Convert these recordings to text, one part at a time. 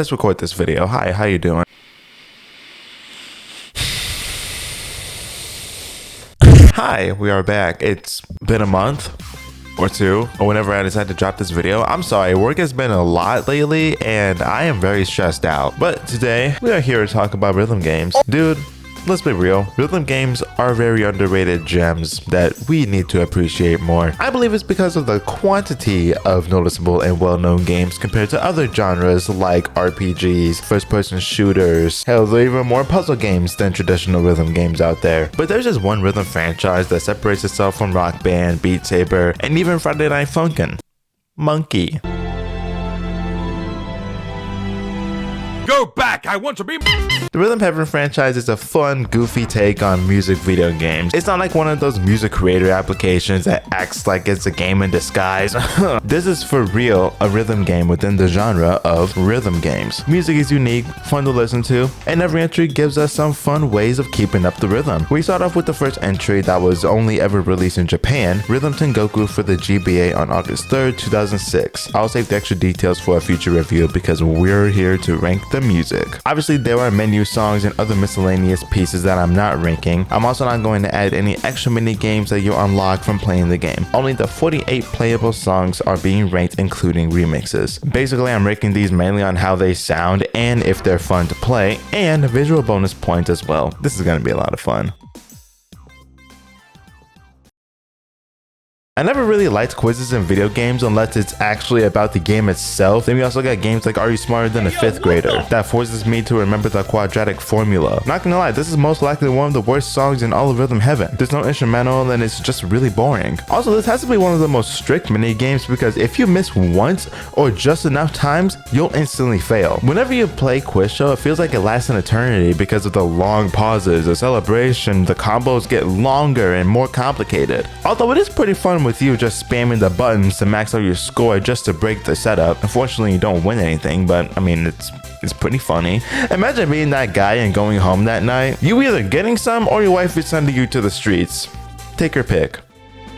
let's record this video. Hi, how you doing? Hi, we are back. It's been a month or two, or whenever I decide to drop this video. I'm sorry, work has been a lot lately, and I am very stressed out. But today, we are here to talk about rhythm games. Dude, let's be real, rhythm games are very underrated gems that we need to appreciate more. I believe it's because of the quantity of noticeable and well-known games compared to other genres like RPGs, first-person shooters, hell, there are even more puzzle games than traditional rhythm games out there. But there's just one rhythm franchise that separates itself from Rock Band, Beat Saber, and even Friday Night Funkin'. Monkey. Go back! I want to be. The Rhythm Heaven franchise is a fun, goofy take on music video games. It's not like one of those music creator applications that acts like it's a game in disguise. This is for real a rhythm game within the genre of rhythm games. Music is unique, fun to listen to, and every entry gives us some fun ways of keeping up the rhythm. We start off with the first entry that was only ever released in Japan, Rhythm Tengoku for the GBA on August 3rd, 2006. I'll save the extra details for a future review because we're here to rank the music. Obviously, there are menu songs and other miscellaneous pieces that I'm not ranking. I'm also not going to add any extra mini games that you unlock from playing the game. Only the 48 playable songs are being ranked, including remixes. Basically, I'm ranking these mainly on how they sound and if they're fun to play, and visual bonus points as well. This is going to be a lot of fun. I never really liked quizzes in video games unless it's actually about the game itself. Then we also got games like Are You Smarter Than a Fifth Grader? That forces me to remember the quadratic formula. Not gonna lie, this is most likely one of the worst songs in all of Rhythm Heaven. There's no instrumental and it's just really boring. Also, this has to be one of the most strict mini games because if you miss once or just enough times, you'll instantly fail. Whenever you play Quiz Show, it feels like it lasts an eternity because of the long pauses, the celebration, the combos get longer and more complicated. Although it is pretty fun with you just spamming the buttons to max out your score just to break the setup. Unfortunately, you don't win anything, but I mean, it's pretty funny. Imagine being that guy and going home that night. You either getting some or your wife is sending you to the streets. Take your pick.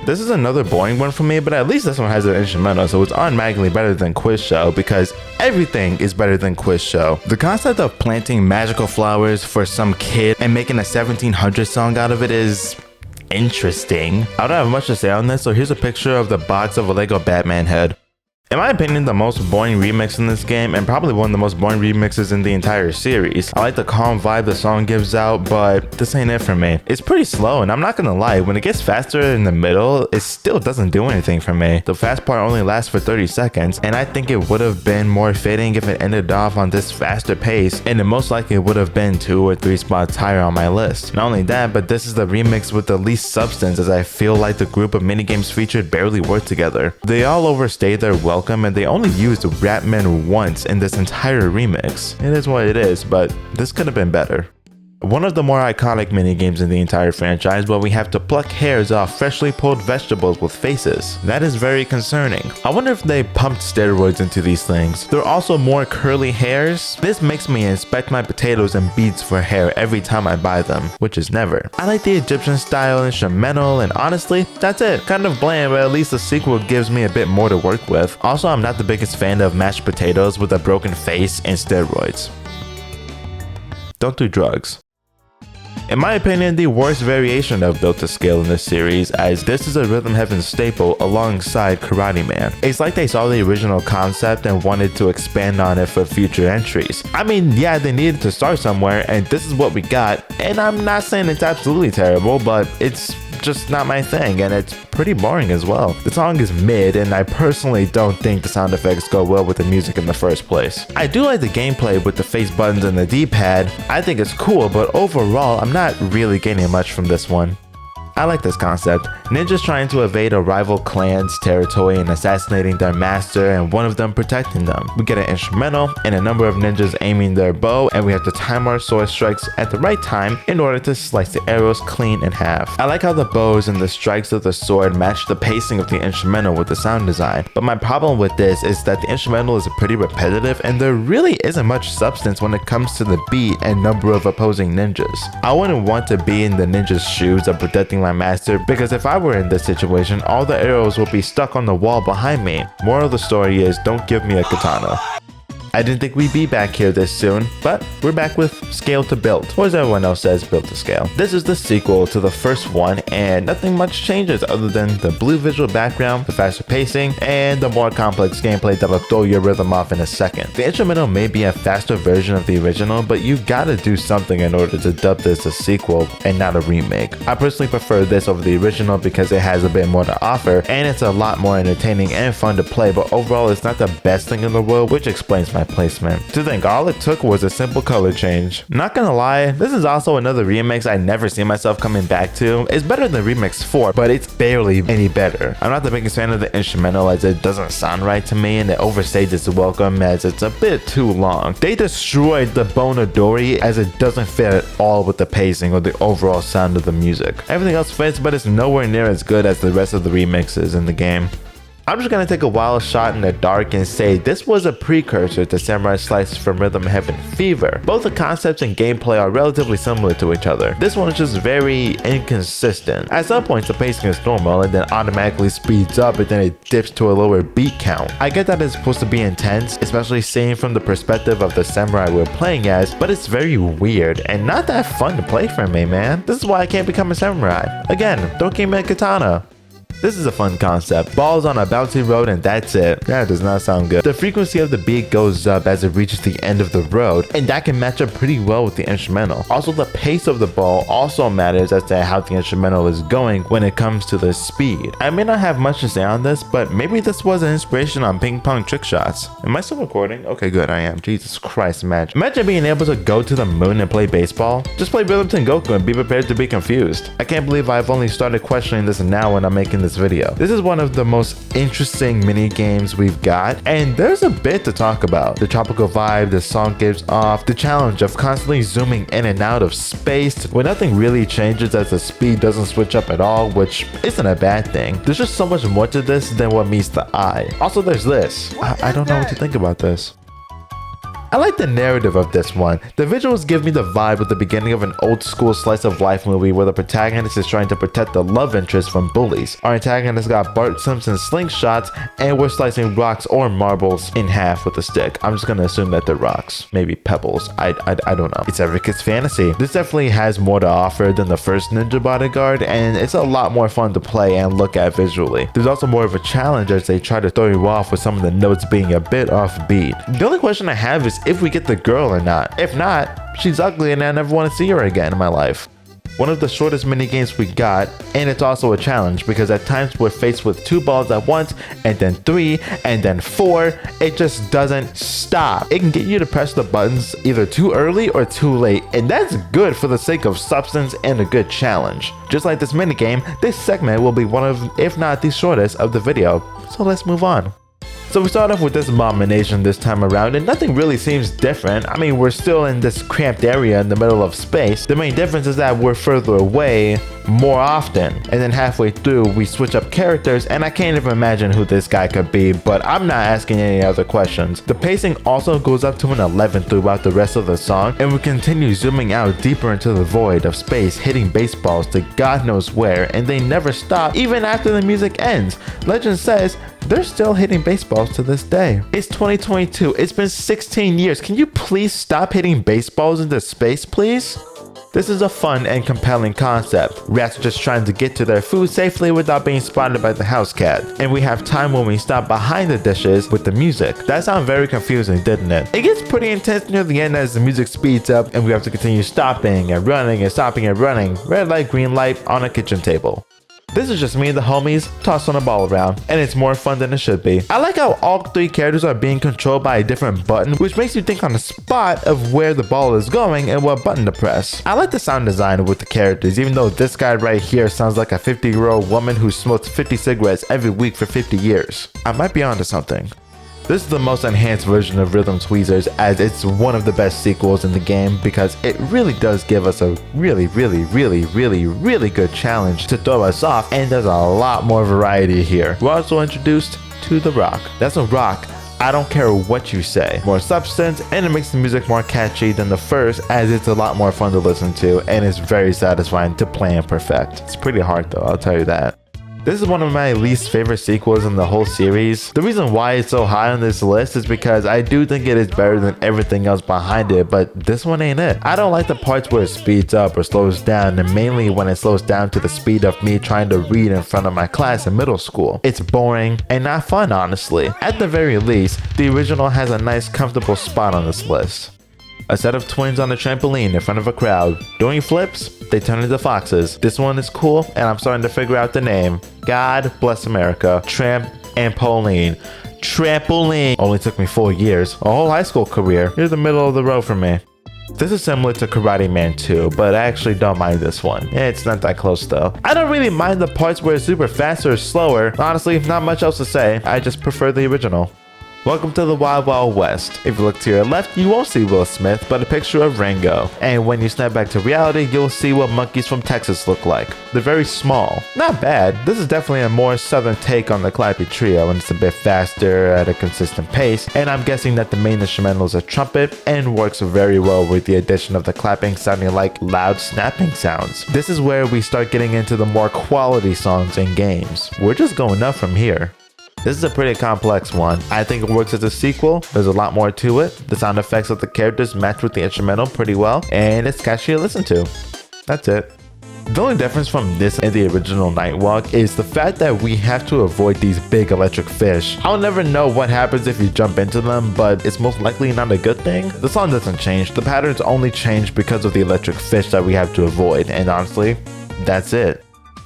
This is another boring one for me, but at least this one has an instrumental, so it's automatically better than Quiz Show because everything is better than Quiz Show. The concept of planting magical flowers for some kid and making a 1700 song out of it is interesting. I don't have much to say on this, so here's a picture of the box of a Lego Batman head. In my opinion, the most boring remix in this game, and probably one of the most boring remixes in the entire series. I like the calm vibe the song gives out, but this ain't it for me. It's pretty slow, and I'm not gonna lie, when it gets faster in the middle, it still doesn't do anything for me. The fast part only lasts for 30 seconds, and I think it would have been more fitting if it ended off on this faster pace, and it most likely would have been 2 or 3 spots higher on my list. Not only that, but this is the remix with the least substance, as I feel like the group of minigames featured barely work together. They all overstayed their welcome, and they only used Ratman once in this entire remix. It is what it is, but this could have been better. One of the more iconic minigames in the entire franchise where we have to pluck hairs off freshly pulled vegetables with faces. That is very concerning. I wonder if they pumped steroids into these things. There are also more curly hairs. This makes me inspect my potatoes and beets for hair every time I buy them, which is never. I like the Egyptian style instrumental, and honestly, that's it. Kind of bland, but at least the sequel gives me a bit more to work with. Also, I'm not the biggest fan of mashed potatoes with a broken face and steroids. Don't do drugs. In my opinion, the worst variation of Built to Scale in this series, as this is a Rhythm Heaven staple alongside Karate Man. It's like they saw the original concept and wanted to expand on it for future entries. I mean, yeah, they needed to start somewhere, and this is what we got, and I'm not saying it's absolutely terrible, but it's just not my thing, and it's pretty boring as well. The song is mid, and I personally don't think the sound effects go well with the music in the first place. I do like the gameplay with the face buttons and the D-pad. I think it's cool, but overall, I'm not really getting much from this one. I like this concept. Ninjas trying to evade a rival clan's territory and assassinating their master, and one of them protecting them. We get an instrumental and a number of ninjas aiming their bow, and we have to time our sword strikes at the right time in order to slice the arrows clean in half. I like how the bows and the strikes of the sword match the pacing of the instrumental with the sound design, but my problem with this is that the instrumental is pretty repetitive and there really isn't much substance when it comes to the beat and number of opposing ninjas. I wouldn't want to be in the ninja's shoes of protecting my master, because if I were in this situation, all the arrows will be stuck on the wall behind me. Moral of the story is, don't give me a katana. I didn't think we'd be back here this soon, but we're back with Scale to Build, or as everyone else says, Build to Scale. This is the sequel to the first one, and nothing much changes other than the blue visual background, the faster pacing, and the more complex gameplay that'll throw your rhythm off in a second. The instrumental may be a faster version of the original, but you gotta do something in order to dub this a sequel and not a remake. I personally prefer this over the original because it has a bit more to offer, and it's a lot more entertaining and fun to play, but overall it's not the best thing in the world, which explains my placement. To think, all it took was a simple color change. Not gonna lie, this is also another remix I never see myself coming back to. It's better than Remix 4, but it's barely any better. I'm not the biggest fan of the instrumental as it doesn't sound right to me, and it overstays its welcome as it's a bit too long. They destroyed the Bonadori as it doesn't fit at all with the pacing or the overall sound of the music. Everything else fits, but it's nowhere near as good as the rest of the remixes in the game. I'm just gonna take a wild shot in the dark and say this was a precursor to Samurai Slice from Rhythm Heaven Fever. Both the concepts and gameplay are relatively similar to each other. This one is just very inconsistent. At some points the pacing is normal and then automatically speeds up and then it dips to a lower beat count. I get that it's supposed to be intense, especially seeing from the perspective of the samurai we're playing as, but it's very weird and not that fun to play for me, man. This is why I can't become a samurai. Again, don't give me a katana. This is a fun concept. Balls on a bouncy road and that's it. That does not sound good. The frequency of the beat goes up as it reaches the end of the road, and that can match up pretty well with the instrumental. Also, the pace of the ball also matters as to how the instrumental is going when it comes to the speed. I may not have much to say on this, but maybe this was an inspiration on ping pong trick shots. Am I still recording? Okay, good, I am. Jesus Christ, imagine being able to go to the moon and play baseball. Just play Rhythm Tengoku and be prepared to be confused. I can't believe I've only started questioning this now when I'm making this video. This is one of the most interesting mini games we've got, and there's a bit to talk about. The tropical vibe the song gives off, the challenge of constantly zooming in and out of space when nothing really changes as the speed doesn't switch up at all, which isn't a bad thing. There's just so much more to this than what meets the eye. Also, there's this. I don't know what to think about this. I like the narrative of this one. The visuals give me the vibe of the beginning of an old school slice of life movie where the protagonist is trying to protect the love interest from bullies. Our antagonist got Bart Simpson slingshots and we're slicing rocks or marbles in half with a stick. I'm just gonna assume that they're rocks, maybe pebbles. I don't know. It's every kid's fantasy. This definitely has more to offer than the first Ninja Bodyguard, and it's a lot more fun to play and look at visually. There's also more of a challenge as they try to throw you off with some of the notes being a bit offbeat. The only question I have is if we get the girl or not. If not, she's ugly and I never want to see her again in my life. One of the shortest mini games we got, and it's also a challenge because at times we're faced with 2 balls at once and then 3 and then 4. It just doesn't stop. It can get you to press the buttons either too early or too late, and that's good for the sake of substance and a good challenge. Just like this mini game, this segment will be one of, if not the shortest of the video. So let's move on. So we start off with this abomination this time around, and nothing really seems different. I mean, we're still in this cramped area in the middle of space. The main difference is that we're further away more often, and then halfway through we switch up characters, and I can't even imagine who this guy could be, but I'm not asking any other questions. The pacing also goes up to an 11 throughout the rest of the song, and we continue zooming out deeper into the void of space, hitting baseballs to God knows where, and they never stop even after the music ends. Legend says they're still hitting baseballs to this day. It's 2022. It's been 16 years. Can you please stop hitting baseballs into space, please? This is a fun and compelling concept. Rats are just trying to get to their food safely without being spotted by the house cat. And we have time when we stop behind the dishes with the music. That sounded very confusing, didn't it? It gets pretty intense near the end as the music speeds up and we have to continue stopping and running and stopping and running. Red light, green light on a kitchen table. This is just me and the homies tossing a ball around, and it's more fun than it should be. I like how all 3 characters are being controlled by a different button, which makes you think on the spot of where the ball is going and what button to press. I like the sound design with the characters, even though this guy right here sounds like a 50-year-old woman who smokes 50 cigarettes every week for 50 years. I might be onto something. This is the most enhanced version of Rhythm Tweezers, as it's one of the best sequels in the game because it really does give us a really good challenge to throw us off, and there's a lot more variety here. We're also introduced to the rock. That's a rock. I don't care what you say. More substance, and it makes the music more catchy than the first, as it's a lot more fun to listen to and it's very satisfying to play and perfect. It's pretty hard though, I'll tell you that. This is one of my least favorite sequels in the whole series. The reason why it's so high on this list is because I do think it is better than everything else behind it, but this one ain't it. I don't like the parts where it speeds up or slows down, and mainly when it slows down to the speed of me trying to read in front of my class in middle school. It's boring and not fun, honestly. At the very least, the original has a nice comfortable spot on this list. A set of twins on a trampoline in front of a crowd. Doing flips, they turn into foxes. This one is cool, and I'm starting to figure out the name. God bless America. Tramp and Pauline. Trampoline. Only took me 4 years. A whole high school career. Here's the middle of the road for me. This is similar to Karate Man 2, but I actually don't mind this one. It's not that close though. I don't really mind the parts where it's super fast or slower. Honestly, not much else to say. I just prefer the original. Welcome to the Wild Wild West. If you look to your left, you won't see Will Smith, but a picture of Rango. And when you snap back to reality, you'll see what monkeys from Texas look like. They're very small. Not bad. This is definitely a more southern take on the Clappy Trio, and it's a bit faster at a consistent pace. And I'm guessing that the main instrumental is a trumpet and works very well with the addition of the clapping sounding like loud snapping sounds. This is where we start getting into the more quality songs and games. We're just going up from here. This is a pretty complex one. I think it works as a sequel. There's a lot more to it. The sound effects of the characters match with the instrumental pretty well, and it's catchy to listen to. That's it. The only difference from this and the original Nightwalk is the fact that we have to avoid these big electric fish. I'll never know what happens if you jump into them, but it's most likely not a good thing. The song doesn't change. The patterns only change because of the electric fish that we have to avoid, and honestly, that's it.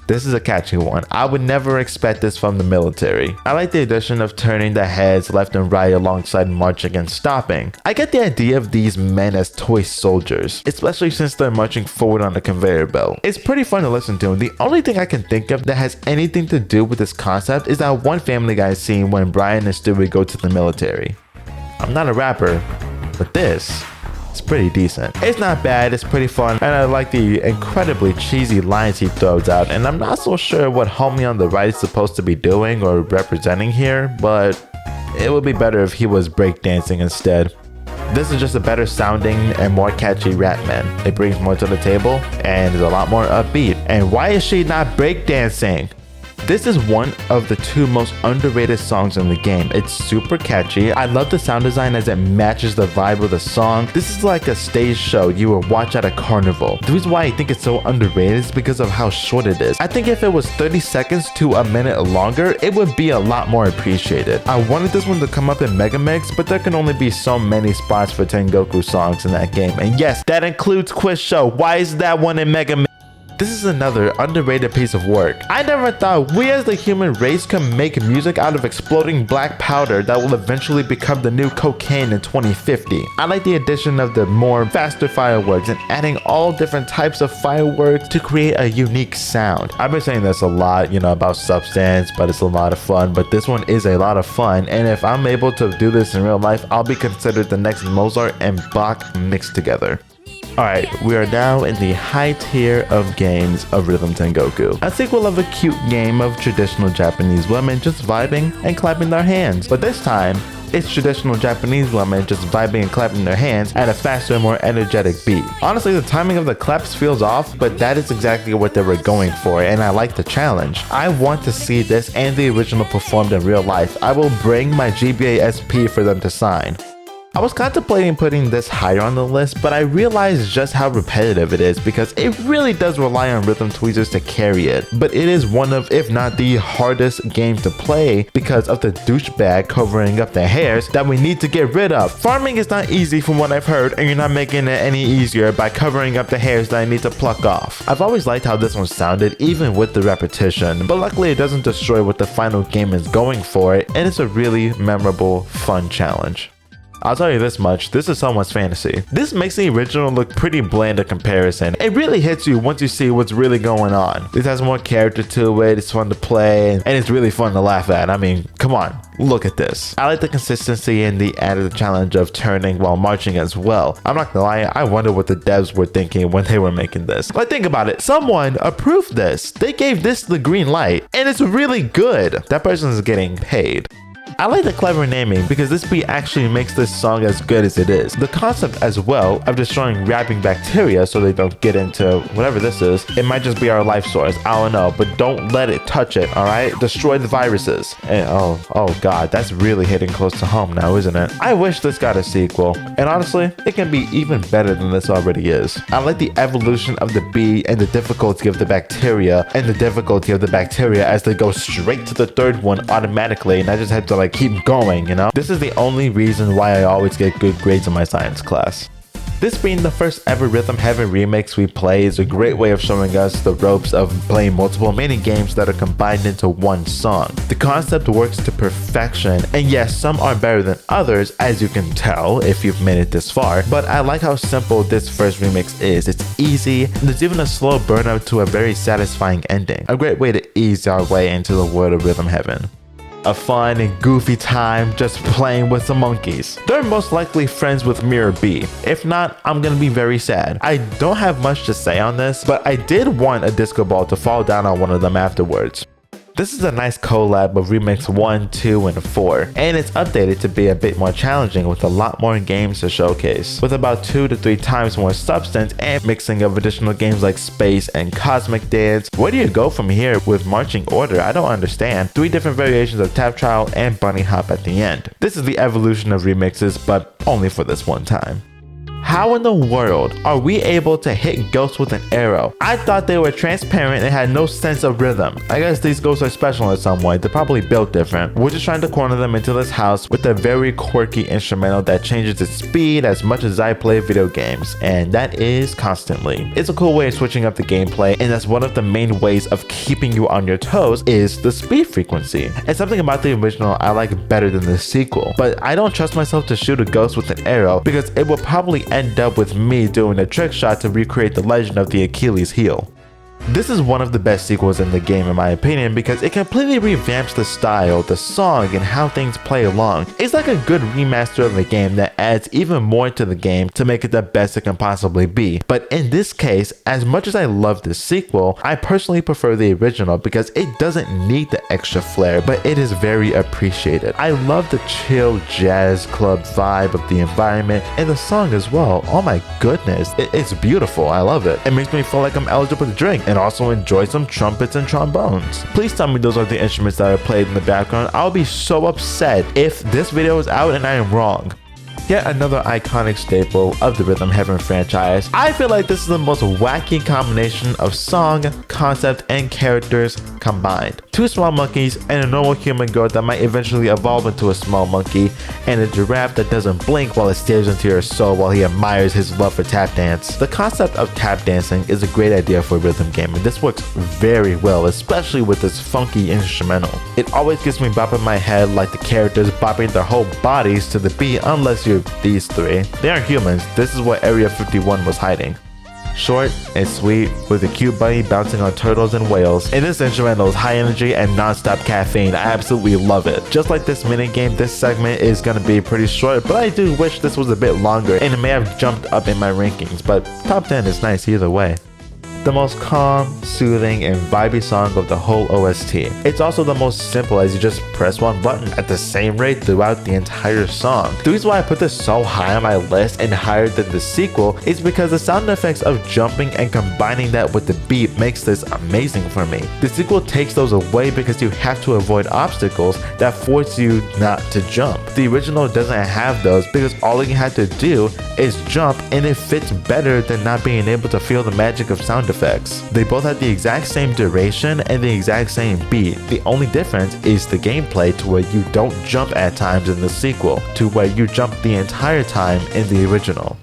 This is a catchy one. I would never expect this from the military. I like the addition of turning the heads left and right alongside marching and stopping. I get the idea of these men as toy soldiers, especially since they're marching forward on a conveyor belt. It's pretty fun to listen to. The only thing I can think of that has anything to do with this concept is that one Family Guy scene when Brian and Stewie go to the military. I'm not a rapper, but this, it's pretty decent. It's not bad, it's pretty fun, and I like the incredibly cheesy lines he throws out, and I'm not so sure what homie on the right is supposed to be doing or representing here, but it would be better if he was breakdancing instead. This is just a better sounding and more catchy rap man. It brings more to the table and is a lot more upbeat. And why is she not breakdancing? This is one of the 2 most underrated songs in the game. It's super catchy. I love the sound design as it matches the vibe of the song. This is like a stage show you would watch at a carnival. The reason why I think it's so underrated is because of how short it is. I think if it was 30 seconds to a minute longer, it would be a lot more appreciated. I wanted this one to come up in Megamix, but there can only be so many spots for Tengoku songs in that game. And yes, that includes Quiz Show. Why is that one in Megamix? This is another underrated piece of work. I never thought we as the human race can make music out of exploding black powder that will eventually become the new cocaine in 2050. I like the addition of the more faster fireworks and adding all different types of fireworks to create a unique sound. I've been saying this a lot, about Substance, but it's a lot of fun, but this one is a lot of fun, and if I'm able to do this in real life, I'll be considered the next Mozart and Bach mixed together. Alright, we are now in the high tier of games of Rhythm Tengoku, a sequel of a cute game of traditional Japanese women just vibing and clapping their hands. But this time, it's traditional Japanese women just vibing and clapping their hands at a faster, more energetic beat. Honestly, the timing of the claps feels off, but that is exactly what they were going for, and I like the challenge. I want to see this and the original performed in real life. I will bring my GBA SP for them to sign. I was contemplating putting this higher on the list, but I realized just how repetitive it is because it really does rely on rhythm tweezers to carry it. But it is one of, if not the hardest games to play because of the douchebag covering up the hairs that we need to get rid of. Farming is not easy from what I've heard, and you're not making it any easier by covering up the hairs that I need to pluck off. I've always liked how this one sounded even with the repetition, but luckily it doesn't destroy what the final game is going for, and it's a really memorable, fun challenge. I'll tell you this much, this is someone's fantasy. This makes the original look pretty bland in comparison. It really hits you once you see what's really going on. This has more character to it, it's fun to play, and it's really fun to laugh at. I mean, come on, look at this. I like the consistency and the added challenge of turning while marching as well. I'm not gonna lie, I wonder what the devs were thinking when they were making this. Like, think about it, someone approved this. They gave this the green light, and it's really good. That person is getting paid. I like the clever naming because this beat actually makes this song as good as it is. The concept as well of destroying wrapping bacteria so they don't get into whatever this is. It might just be our life source, I don't know, but don't let it touch it, alright? Destroy the viruses. And oh god, that's really hitting close to home now, isn't it? I wish this got a sequel, and honestly, it can be even better than this already is. I like the evolution of the beat and the difficulty of the bacteria as they go straight to the third one automatically, and I just have to like keep going, you know? This is the only reason why I always get good grades in my science class. This being the first ever Rhythm Heaven remix we play is a great way of showing us the ropes of playing multiple mini games that are combined into one song. The concept works to perfection, and yes, some are better than others, as you can tell if you've made it this far, but I like how simple this first remix is. It's easy, and there's even a slow burn up to a very satisfying ending. A great way to ease our way into the world of Rhythm Heaven. A fun and goofy time just playing with some monkeys. They're most likely friends with Mirror B. If not, I'm gonna be very sad. I don't have much to say on this, but I did want a disco ball to fall down on one of them afterwards. This is a nice collab of Remix 1, 2, and 4, and it's updated to be a bit more challenging with a lot more games to showcase, with about 2 to 3 times more substance and mixing of additional games like Space and Cosmic Dance. Where do you go from here with Marching Order? I don't understand. 3 different variations of Tap Trial and Bunny Hop at the end. This is the evolution of remixes, but only for this one time. How in the world are we able to hit ghosts with an arrow? I thought they were transparent and had no sense of rhythm. I guess these ghosts are special in some way. They're probably built different. We're just trying to corner them into this house with a very quirky instrumental that changes its speed as much as I play video games, and that is constantly. It's a cool way of switching up the gameplay, and that's one of the main ways of keeping you on your toes is the speed frequency. And something about the original I like better than the sequel, but I don't trust myself to shoot a ghost with an arrow because it will probably end up with me doing a trick shot to recreate the legend of the Achilles heel. This is one of the best sequels in the game in my opinion because it completely revamps the style, the song, and how things play along. It's like a good remaster of the game that adds even more to the game to make it the best it can possibly be. But in this case, as much as I love the sequel, I personally prefer the original because it doesn't need the extra flair, but it is very appreciated. I love the chill jazz club vibe of the environment and the song as well. Oh my goodness, it's beautiful. I love it. It makes me feel like I'm eligible to drink and also enjoy some trumpets and trombones. Please tell me those are the instruments that are played in the background. I'll be so upset if this video is out and I am wrong. Yet another iconic staple of the Rhythm Heaven franchise. I feel like this is the most wacky combination of song, concept, and characters combined. 2 small monkeys and a normal human girl that might eventually evolve into a small monkey, and a giraffe that doesn't blink while it stares into your soul while he admires his love for tap dance. The concept of tap dancing is a great idea for a rhythm game, and this works very well, especially with this funky instrumental. It always gets me bopping my head like the characters bopping their whole bodies to the beat, unless you're these 3. They aren't humans. This is what Area 51 was hiding. Short and sweet with a cute bunny bouncing on turtles and whales. And this instrumental is high energy and non-stop caffeine. I absolutely love it. Just like this minigame, this segment is going to be pretty short, but I do wish this was a bit longer and it may have jumped up in my rankings, but top 10 is nice either way. The most calm, soothing, and vibey song of the whole OST. It's also the most simple as you just press one button at the same rate throughout the entire song. The reason why I put this so high on my list and higher than the sequel is because the sound effects of jumping and combining that with the beat makes this amazing for me. The sequel takes those away because you have to avoid obstacles that force you not to jump. The original doesn't have those because all you have to do is jump, and it fits better than not being able to feel the magic of sound effects. They both have the exact same duration and the exact same beat. The only difference is the gameplay, to where you don't jump at times in the sequel, to where you jump the entire time in the original.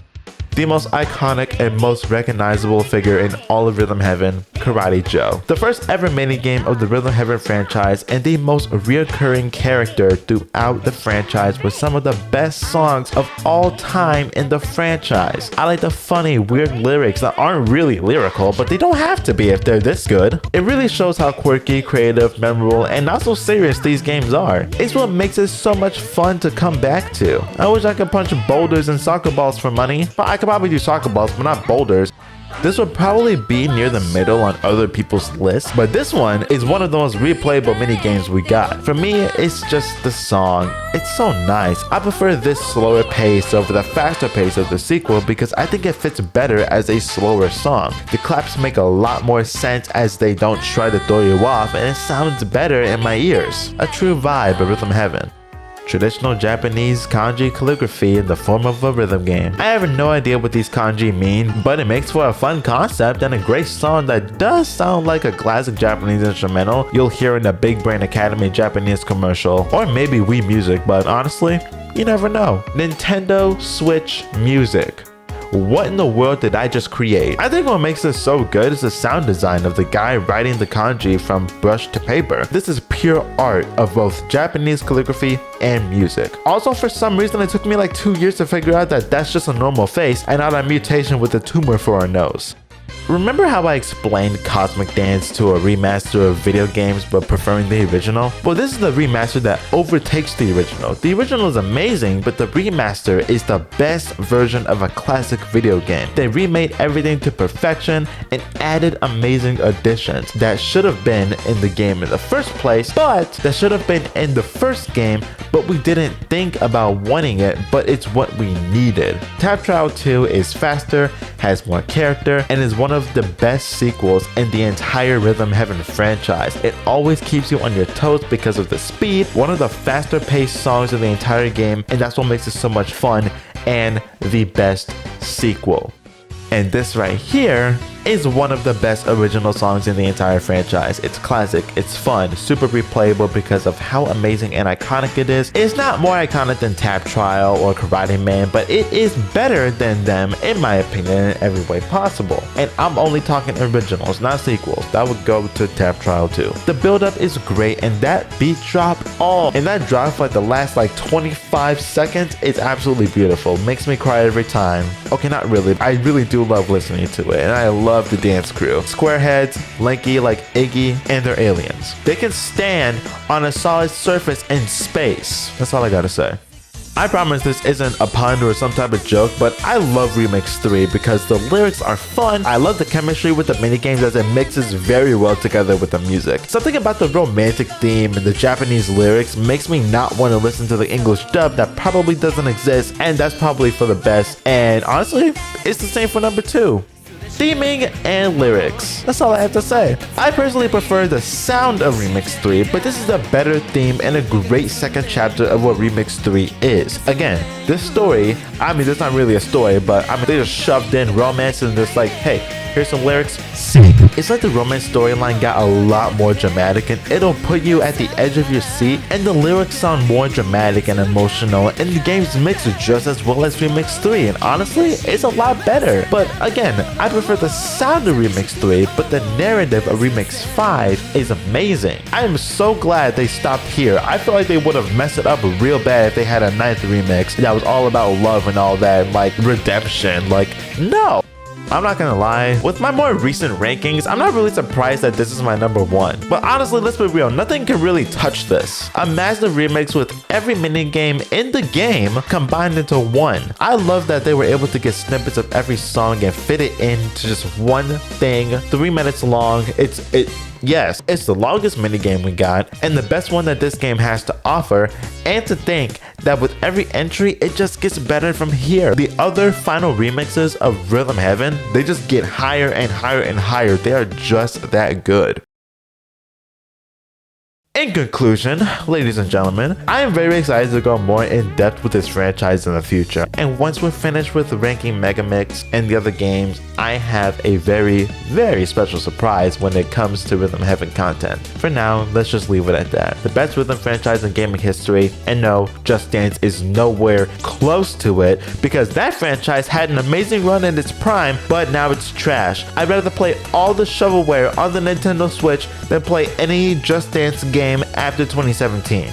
The most iconic and most recognizable figure in all of Rhythm Heaven, Karate Joe. The first ever minigame of the Rhythm Heaven franchise and the most reoccurring character throughout the franchise with some of the best songs of all time in the franchise. I like the funny, weird lyrics that aren't really lyrical, but they don't have to be if they're this good. It really shows how quirky, creative, memorable, and not so serious these games are. It's what makes it so much fun to come back to. I wish I could punch boulders and soccer balls for money, but I could probably do soccer balls, but not boulders. this would probably be near the middle on other people's lists, but this one is one of the most replayable mini games we got. For me, it's just the song. It's so nice. I prefer this slower pace over the faster pace of the sequel because I think it fits better as a slower song. The claps make a lot more sense as they don't try to throw you off, and it sounds better in my ears. A true vibe of Rhythm Heaven. Traditional Japanese kanji calligraphy in the form of a rhythm game. I have no idea what these kanji mean, but it makes for a fun concept and a great song that does sound like a classic Japanese instrumental you'll hear in a Big Brain Academy Japanese commercial, or maybe Wii Music, but honestly, you never know. Nintendo Switch Music. What in the world did I just create? I think what makes this so good is the sound design of the guy writing the kanji from brush to paper. This is pure art of both Japanese calligraphy and music. Also, for some reason, it took me like 2 years to figure out that that's just a normal face and not a mutation with a tumor for a nose. Remember how I explained Cosmic Dance to a remaster of video games but preferring the original? Well, this is the remaster that overtakes the original. The original is amazing, but the remaster is the best version of a classic video game. They remade everything to perfection and added amazing additions that should have been in the game in the first place, but that should have been in the first game, but we didn't think about wanting it, but it's what we needed. Tap Trial 2 is faster, has more character, and is one of the best sequels in the entire Rhythm Heaven franchise. It always keeps you on your toes because of the speed, one of the faster paced songs in the entire game, and that's what makes it so much fun and the best sequel. And this right here is one of the best original songs in the entire franchise. It's classic, it's fun, super replayable because of how amazing and iconic it is. It's not more iconic than Tap Trial or Karate Man, but it is better than them in my opinion in every way possible. And I'm only talking originals, not sequels. That would go to Tap Trial 2. The build up is great, and that beat drop, and that drop for like the last like 25 seconds is absolutely beautiful. Makes me cry every time. Okay, not really. I really do love listening to it, and I love the dance crew. Squareheads, lanky like Iggy, and they're aliens. They can stand on a solid surface in space. That's all I gotta say. I promise this isn't a pun or some type of joke, but I love Remix 3 because the lyrics are fun. I love the chemistry with the minigames as it mixes very well together with the music. Something about the romantic theme and the Japanese lyrics makes me not want to listen to the English dub that probably doesn't exist, and that's probably for the best. And honestly, it's the same for number 2. Theming and lyrics. That's all I have to say. I personally prefer the sound of Remix 3, but this is a better theme and a great second chapter of what Remix 3 is. Again, this story, I mean, it's not really a story, but I mean, they just shoved in romance and just like, hey, here's some lyrics, sing. It's like the romance storyline got a lot more dramatic, and it'll put you at the edge of your seat, and the lyrics sound more dramatic and emotional, and the game's mixed just as well as Remix 3, and honestly, it's a lot better. But again, I prefer the sound of Remix 3, but the narrative of Remix 5 is amazing. I am so glad they stopped here. I feel like they would have messed it up real bad if they had a 9th remix that was all about love and all that, like redemption. Like, no. I'm not gonna lie, with my more recent rankings, I'm not really surprised that this is my number 1. But honestly, let's be real, nothing can really touch this. A massive remix with every minigame in the game combined into one. I love that they were able to get snippets of every song and fit it into just one thing, 3 minutes long. Yes, it's the longest minigame we got, and the best one that this game has to offer, and to think that with every entry, it just gets better from here. The other final remixes of Rhythm Heaven, they just get higher and higher and higher. They are just that good. In conclusion, ladies and gentlemen, I am very excited to go more in depth with this franchise in the future. And once we're finished with ranking Megamix and the other games, I have a very, very special surprise when it comes to Rhythm Heaven content. For now, let's just leave it at that. The best rhythm franchise in gaming history, and no, Just Dance is nowhere close to it because that franchise had an amazing run in its prime, but now it's trash. I'd rather play all the shovelware on the Nintendo Switch than play any Just Dance game after 2017.